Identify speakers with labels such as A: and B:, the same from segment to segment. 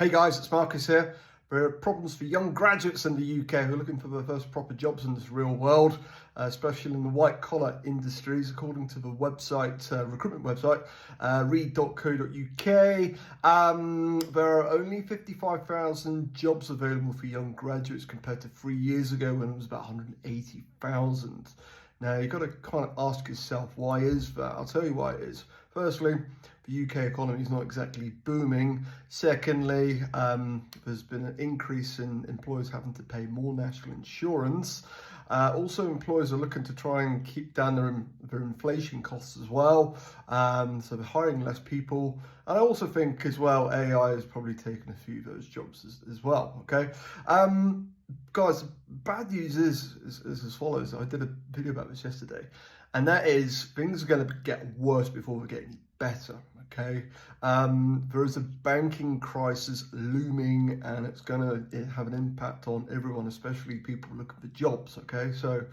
A: Hey guys, it's Marcus here. There are problems for young graduates in the UK who are looking for their first proper jobs in this real world, especially in the white collar industries, according to the website, recruitment website, read.co.uk. There are only 55,000 jobs available for young graduates compared to 3 years ago when it was about 180,000. Now, you've got to kind of ask yourself, why is that? I'll tell you why it is. Firstly, the UK economy is not exactly booming. Secondly, there's been an increase in employers having to pay more national insurance. Also, employers are looking to try and keep down their inflation costs as well. So they're hiring less people. And I also think as well, AI has probably taken a few of those jobs as well, okay? Guys, bad news is as follows. I did a video about this yesterday, and that is things are going to get worse before they get any better, okay? There is a banking crisis looming, and it's going to have an impact on everyone, especially people looking for jobs, okay? So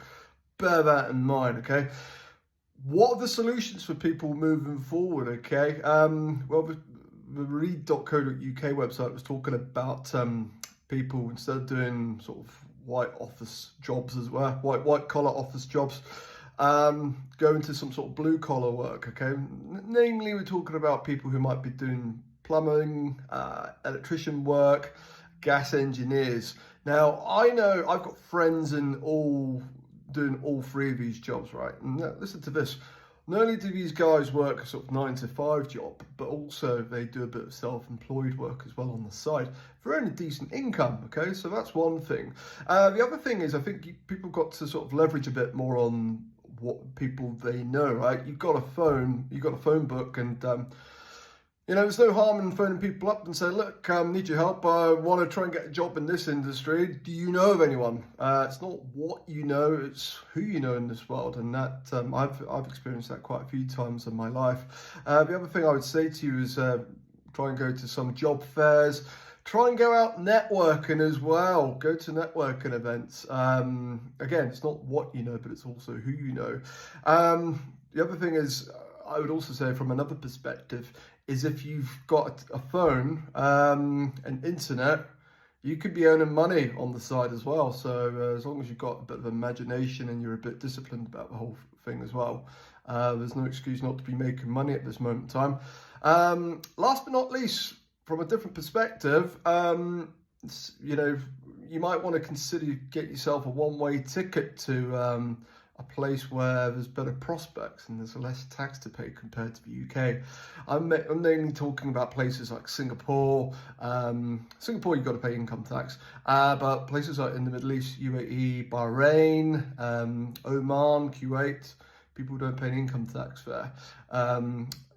A: bear that in mind, okay? What are the solutions for people moving forward, okay? Well, the read.co.uk website was talking about people, instead of doing sort of white office jobs as well, white collar office jobs, go into some sort of blue collar work, okay? Namely, we're talking about people who might be doing plumbing, electrician work, gas engineers. Now, I know I've got friends in doing all three of these jobs, right? And listen to this. Not only do these guys work a sort of 9-to-5 job, but also they do a bit of self-employed work as well on the side for earning a decent income, okay? So that's one thing. The other thing is, I think people got to sort of leverage a bit more on what people they know, right? You've got a phone book, and you know, there's no harm in phoning people up and saying, look, need your help. I want to try and get a job in this industry. Do you know of anyone? It's not what you know, it's who you know in this world. And that I've experienced that quite a few times in my life. The other thing I would say to you is try and go to some job fairs. Try and go out networking as well. Go to networking events. Again, it's not what you know, but it's also who you know. The other thing is, I would also say from another perspective, is if you've got a phone and internet, you could be earning money on the side as well. So as long as you've got a bit of imagination and you're a bit disciplined about the whole thing as well, there's no excuse not to be making money at this moment in time. Last but not least, from a different perspective, you know, you might want to consider get yourself a one-way ticket to a place where there's better prospects and there's less tax to pay compared to the UK. I'm mainly talking about places like Singapore. Singapore, you've got to pay income tax, but places like in the Middle East, UAE, Bahrain, Oman, Kuwait, people don't pay income tax there.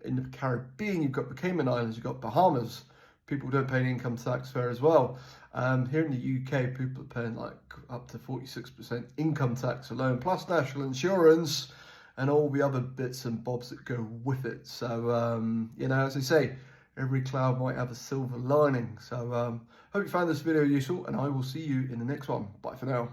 A: In the Caribbean, you've got the Cayman Islands, you've got Bahamas. People don't pay income tax there as well. Here in the UK, people are paying like up to 46% income tax alone, plus national insurance and all the other bits and bobs that go with it. So, you know, as I say, every cloud might have a silver lining. So, hope you found this video useful, and I will see you in the next one. Bye for now.